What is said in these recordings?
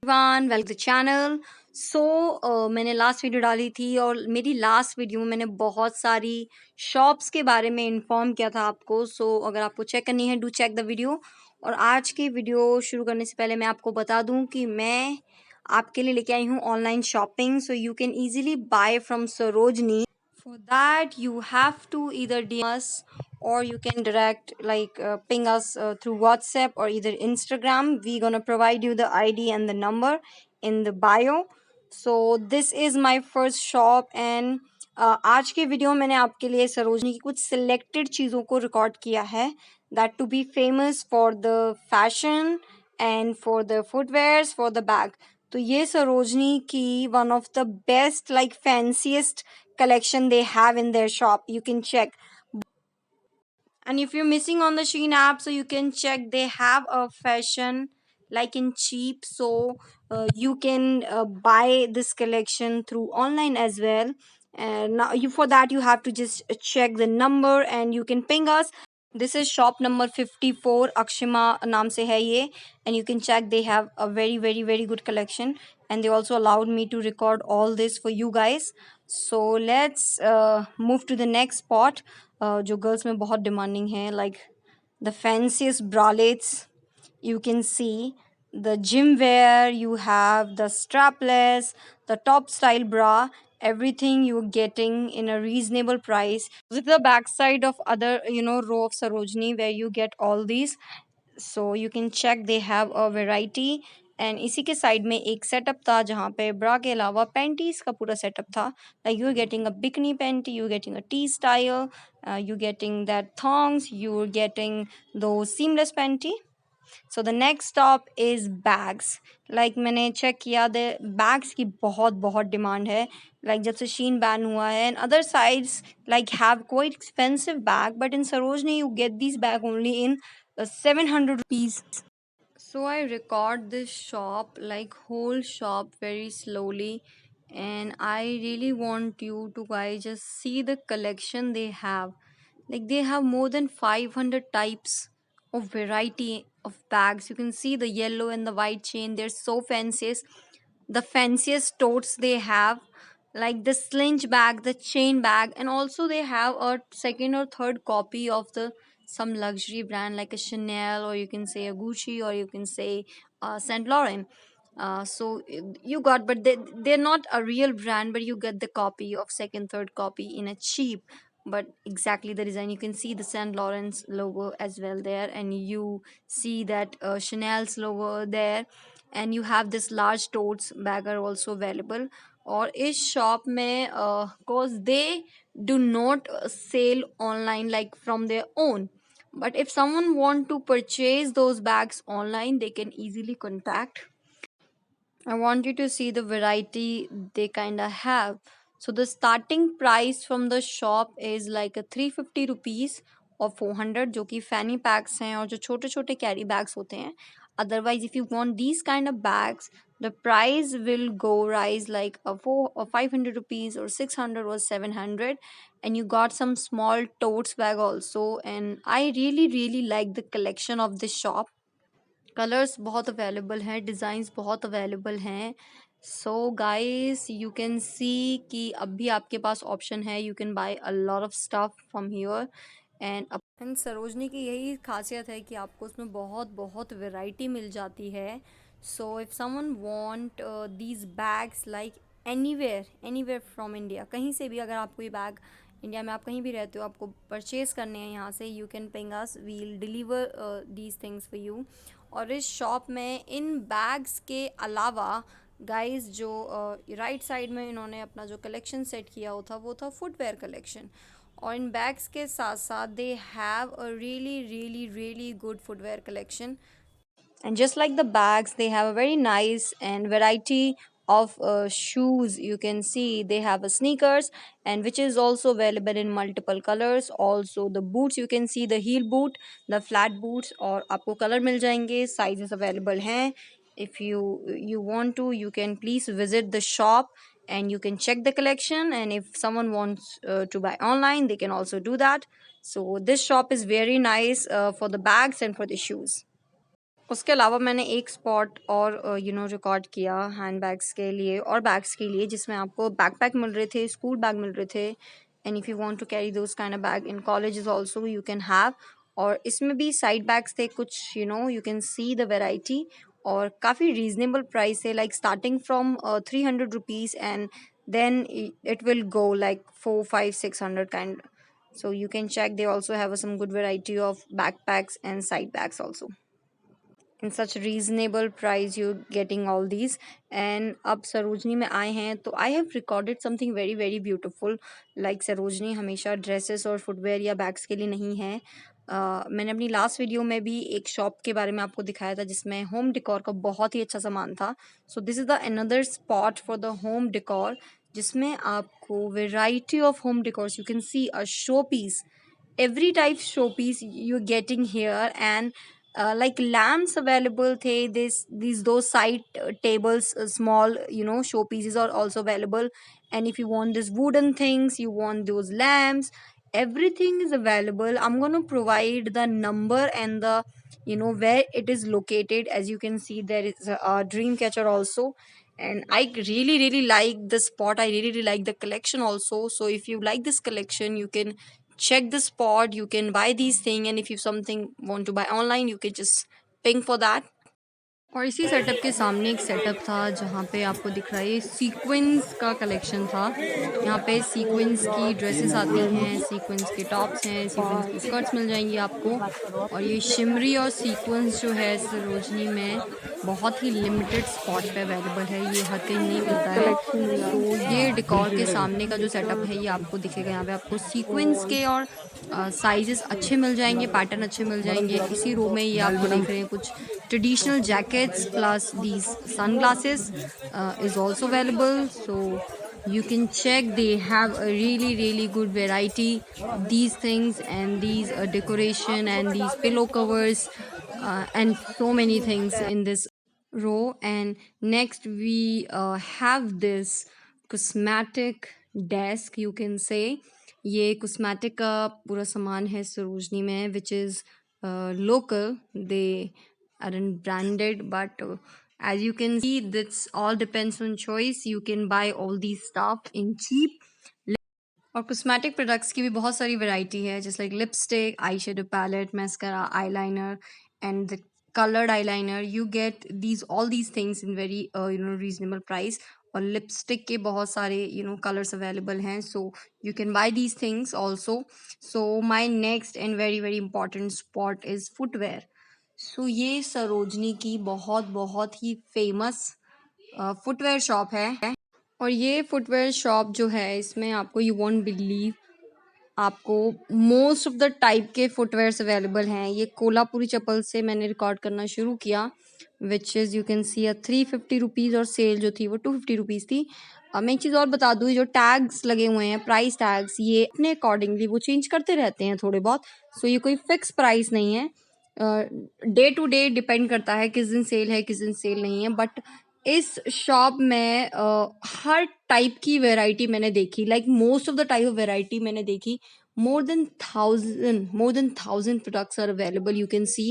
Everyone welcome to channel. मैंने last video डाली थी और मेरी लास्ट वीडियो में मैंने बहुत सारी शॉप्स के बारे में इन्फॉर्म किया था आपको। अगर आपको चेक करनी है डू चेक द वीडियो। और आज की वीडियो शुरू करने से पहले मैं आपको बता दूं कि मैं आपके लिए लेके आई हूँ online shopping. So you can easily buy from Sarojini. For that, you have to either DM us or you can direct ping us through WhatsApp or either Instagram. We're gonna provide you the ID and the number in the bio. So this is my first shop and आज के video में मैंने आपके लिए सरोजनी की कुछ selected चीज़ों को रिकॉर्ड किया है that to be famous for the fashion and for the footwears for the bag. तो ये सरोजनी की one of the best fanciest collection they have in their shop. You can check. And if you're missing on the Shein app, so you can check. They have a fashion like in cheap, so you can buy this collection through online as well. And now you for that you have to just check the number and you can ping us. This is shop number 54 Akshima naam se hai ye, and you can check. They have a very good collection and they also allowed me to record all this for you guys. So let's move to the next spot. जो girls में बहुत demanding है like the fanciest bralettes you can see the gym wear, you have the strapless, the top style bra, everything you're getting in a reasonable price. This is the backside of other row of Sarojini where you get all these. So you can check, they have a variety. And इसी के side में एक setup था जहाँ पे ब्रा के अलावा panties का पूरा सेटअप था like you are getting a bikini panty, you are getting a T style, you getting that thongs, you are getting दो seamless panty. So the next stop is bags. Like मैंने check किया the bags की बहुत बहुत demand है like जब से शीन ban हुआ है. And other sides like have quite expensive bag but in Sarojini you get this bag only in 700 rupees. So I record this shop like whole shop very slowly, and I really want you to guys just see the collection they have. Like they have more than 500 types of variety of bags. You can see the yellow and the white chain. They're so fanciest. The fanciest totes they have, like the slinch bag, the chain bag, and also they have a second or third copy of the some luxury brand like a Chanel, or you can say a Gucci, or you can say Saint Laurent. You got, but they're not a real brand, but you get the copy of second, third copy in a cheap, but exactly the design. You can see the Saint Laurent's logo as well there, and you see that Chanel's logo there, and you have this large totes bag are also available. और इस shop में cause they do not sell online like from their own, but if someone want to purchase those bags online they can easily contact. I want you to see the variety they kind of have. So the starting price from the shop is like a 350 rupees और 400 जो कि फैनी PACS हैं और जो छोटे छोटे carry bags होते हैं. Otherwise, if you want these kind of bags, the price will go rise like a 4 or 500 rupees or 600 or 700. And you got some small totes bag also. And I really like the collection of this shop. Colours बहुत available हैं, designs बहुत available हैं. So guys you can सी कि अब भी आपके पास option है, you can bye a lot of stuff from here. And Sarojini की यही खासियत है कि आपको उसमें बहुत बहुत वैरायटी मिल जाती है. So if someone want these bags like anywhere from India, कहीं से भी अगर आपको ये बैग इंडिया में आप कहीं भी रहते हो आपको परचेज करने हैं यहाँ से, you can ping us, we'll deliver these things for you. और इस शॉप में इन बैग्स के अलावा गाइस जो राइट साइड में इन्होंने अपना जो कलेक्शन सेट किया हो था वो था फुटवेयर कलेक्शन. और इन बैग्स के साथ साथ दे have a really good footwear collection. And just like the bags, they have a very nice and variety of shoes. You can see they have a sneakers, and which is also available in multiple colors. Also the boots, you can see the heel boot, the flat boots, और आपको color मिल जाएंगे, sizes available हैं. If you want to, you can please visit the shop and you can check the collection. And if someone wants to buy online, they can also do that. So this shop is very nice for the bags and for the shoes. उसके अलावा मैंने एक spot और record किया hand bags के लिए और bags के लिए, जिसमें आपको बैकपैक मिल रहे थे, स्कूल बैग मिल रहे थे, and if you want to carry those kind of bag in colleges also you can have. और इसमें भी साइड बैग्स थे कुछ, you can see the variety, और काफ़ी रीजनेबल प्राइस है, like starting from 300 rupees and then it will go like 4, 5, 600 kind. So you can check. They also have some good variety of backpacks and side bags also. In such reasonable price you're getting all these. And अब सरोजनी में आए हैं तो I have recorded something very very beautiful. Like Sarojini हमेशा dresses और footwear या bags के लिए नहीं है। मैंने अपनी लास्ट वीडियो में भी एक शॉप के बारे में आपको दिखाया था जिसमें होम डेकोर का बहुत ही अच्छा सामान था। So this is the another spot for the home decor, जिसमें आपको variety of home decors, you can see a showpiece, every type showpiece you're getting here. And like lamps available the these those side tables, small showpieces are also available. And if you want this wooden things, you want those lamps, everything is available. I'm going to provide the number and the where it is located. As you can see, there is a dream catcher also, and I really really like the spot. I really really like the collection also. So if you like this collection, you can check the spot, you can buy these thing, and if you something want to buy online, you can just ping for that. और इसी setup के सामने एक setup था जहाँ पे आपको दिख रहा है ये सीक्वेंस का कलेक्शन था। यहाँ पे सीक्वेंस की ड्रेसेस आती हैं, सीक्वेंस के टॉप्स हैं, सीक्वेंस की स्कर्ट्स मिल जाएंगी आपको। और ये शिमरी और सीक्वेंस जो है सरोजनी में बहुत ही लिमिटेड स्पॉट पे अवेलेबल है, ये हर कहीं नहीं मिलता है। तो ये डेकोर के सामने का जो सेटअप है ये आपको दिखेगा। यहाँ पे आपको सीक्वेंस के और साइजेस अच्छे मिल जाएंगे, पैटर्न अच्छे मिल जाएंगे। इसी रो में ये आपको देख रहे हैं कुछ traditional jackets plus these sunglasses is also available. So you can check, they have a really really good variety, these things and these decoration and these pillow covers and so many things in this row. And next we have this cosmetic desk, you can say। ये cosmetic का पूरा सामान है सरोजनी में, which is local, they aren't branded, but as you can see, this all depends on choice. You can buy all these stuff in cheap। और cosmetic products की भी बहुत सारी वैरायटी है, जैसे like lipstick, eye shadow palette, mascara, eyeliner and the colored eyeliner. You get all these things in very reasonable price। और lipstick के बहुत सारे कलर्स अवेलेबल हैं, so you can buy these things also। So my next and very very important spot is footwear. सो ये सरोजनी की बहुत बहुत ही फेमस फुटवेयर शॉप है। और ये फुटवेयर शॉप जो है, इसमें आपको यू वोंट बिलीव, आपको मोस्ट ऑफ द टाइप के फुटवेयर्स अवेलेबल हैं। ये कोल्हापुरी चप्पल से मैंने रिकॉर्ड करना शुरू किया, which is you can C 350 rupees, और सेल जो थी वो 250 रुपीज़ थी। मैं एक चीज़ और बता दूँ, जो टैग्स लगे हुए हैं, प्राइस टैग्स, ये अपने अकॉर्डिंगली वो चेंज करते रहते हैं थोड़े बहुत। सो ये कोई फिक्स प्राइस नहीं है, डे टू डे डिपेंड करता है किस दिन सेल है किस दिन सेल नहीं है। बट इस शॉप में हर टाइप की वैरायटी मैंने देखी, like most of the type of variety मैंने देखी। more than 1000 products are available, you can see।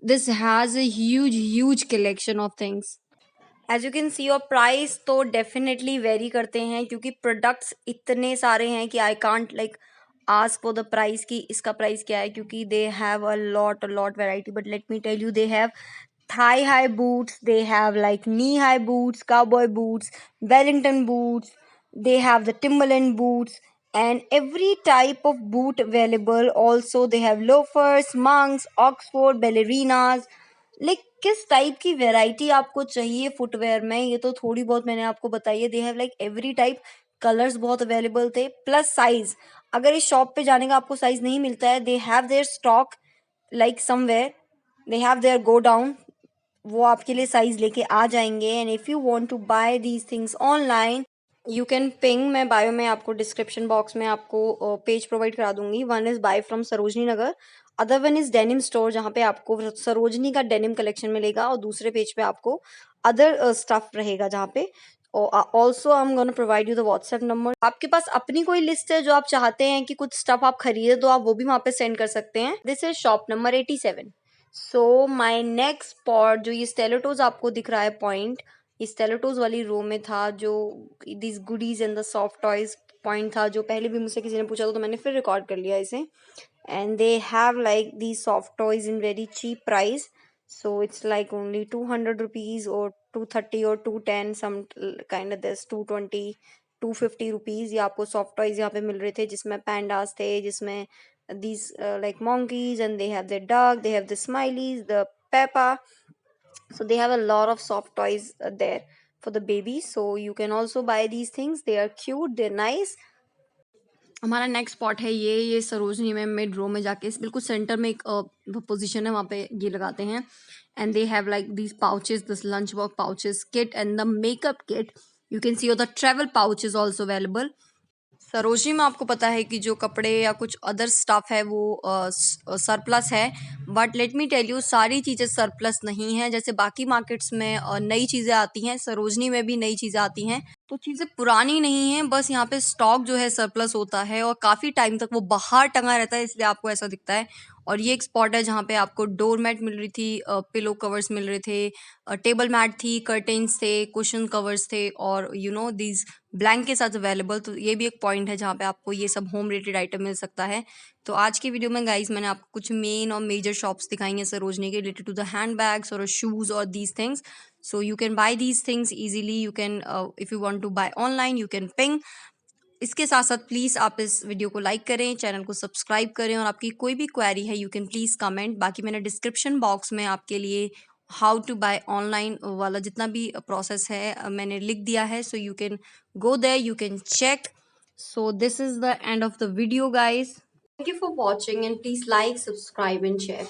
this has a huge collection of things। As you can see, और प्राइस तो definitely very करते हैं क्योंकि प्रोडक्ट्स इतने सारे हैं कि I can't like ask for the price कि इसका प्राइस क्या है, क्योंकि they have a lot variety. But let me tell you, they have thigh high boots, they have like knee high boots, cowboy boots, Wellington boots, they have the Timberland boots, and every type of boot available. Also they have loafers, monks, Oxford, ballerinas, like किस type की variety आपको चाहिए footwear में, ये तो थोड़ी बहुत मैंने आपको बताई है। They have like every type, colours बहुत अवेलेबल थे, प्लस साइज। अगर इस शॉप पे जाने का आपको साइज नहीं मिलता है, they have their stock like somewhere, they have their godown, वो आपके लिए साइज लेके आ जाएंगे। And if you want to buy these things online, you can ping, मैं बायो में आपको डिस्क्रिप्शन बॉक्स में आपको पेज प्रोवाइड करा दूंगी। One is by from Sarojini Nagar, other one is denim store, जहाँ पे आपको सरोजनी का डेनिम कलेक्शन मिलेगा, और दूसरे पेज पे आपको अदर स्टफ रहेगा जहाँ पे। Also I am gonna provide you the WhatsApp number. आपके पास अपनी कोई लिस्ट है जो आप चाहते हैं कि कुछ स्टफ आप खरीदे, तो आप वो भी वहाँ पे सेंड कर सकते हैं। This is shop number 87। So my next spot, जो ये स्टेलेटोज आपको दिख रहा है पॉइंट, ये स्टेलेटोज वाली रो में था, जो this goodies and the soft toys point था, जो पहले भी मुझसे किसी ने पूछा था तो मैंने फिर रिकॉर्ड कर लिया इसे. And they have like these soft toys in very cheap price, so it's like only 200 rupees or 230 or 210, some kind of this 220 250 rupees. ये आपको soft toys यहाँ पे मिल रहे थे, जिसमें pandas थे, जिसमें these like monkeys, and they have the duck, they have the smileys, the Peppa. So they have a lot of soft toys there for the babies, so you can also buy these things. They are cute, they're nice. हमारा next spot है ये सरोजनी में mid रो में जाके बिल्कुल centre में एक position है, वहाँ पे ये लगाते हैं. And they have like these pouches, this lunch box pouches kit and the makeup kit. You can see the travel pouch is also available. Sarojini में आपको पता है कि जो कपड़े या कुछ अदर स्टफ है वो सरप्लस है, but let me tell you, सारी चीज़ें सरप्लस नहीं है. जैसे बाकी मार्केट्स में नई चीज़ें आती हैं, सरोजनी में भी नई चीज़ें आती हैं, तो चीज़ें पुरानी नहीं हैं, बस यहाँ पे स्टॉक जो है सरप्लस होता है और काफ़ी टाइम तक वो बाहर टंगा रहता है, इसलिए आपको ऐसा दिखता है. और ये एक स्पॉट है जहाँ पे आपको डोर मैट मिल रही थी, पिलो कवर्स मिल रहे थे, टेबल मैट थी, कर्टेन्स थे, कुशन कवर्स थे, और you know these blankets available. तो ये भी एक पॉइंट है जहाँ पे आपको ये सब होम रिलेटेड आइटम मिल सकता है. तो आज की वीडियो में गाइज मैंने आपको कुछ मेन और मेजर शॉप्स दिखाई हैं सरोजनी के, related to the hand bags और शूज़ और these things. So you can buy these things easily. You can if you want to buy online, you can ping. इसके साथ साथ प्लीज़ आप इस वीडियो को लाइक करें, चैनल को सब्सक्राइब करें, और आपकी कोई भी क्वेरी है यू कैन प्लीज़ कमेंट. बाकी मैंने डिस्क्रिप्शन बॉक्स में आपके लिए हाउ टू बाय ऑनलाइन वाला जितना भी प्रोसेस है मैंने लिख दिया है. So you can go there, you can check. So this is the end of the video guys. Thank you for watching, and please like, subscribe and share.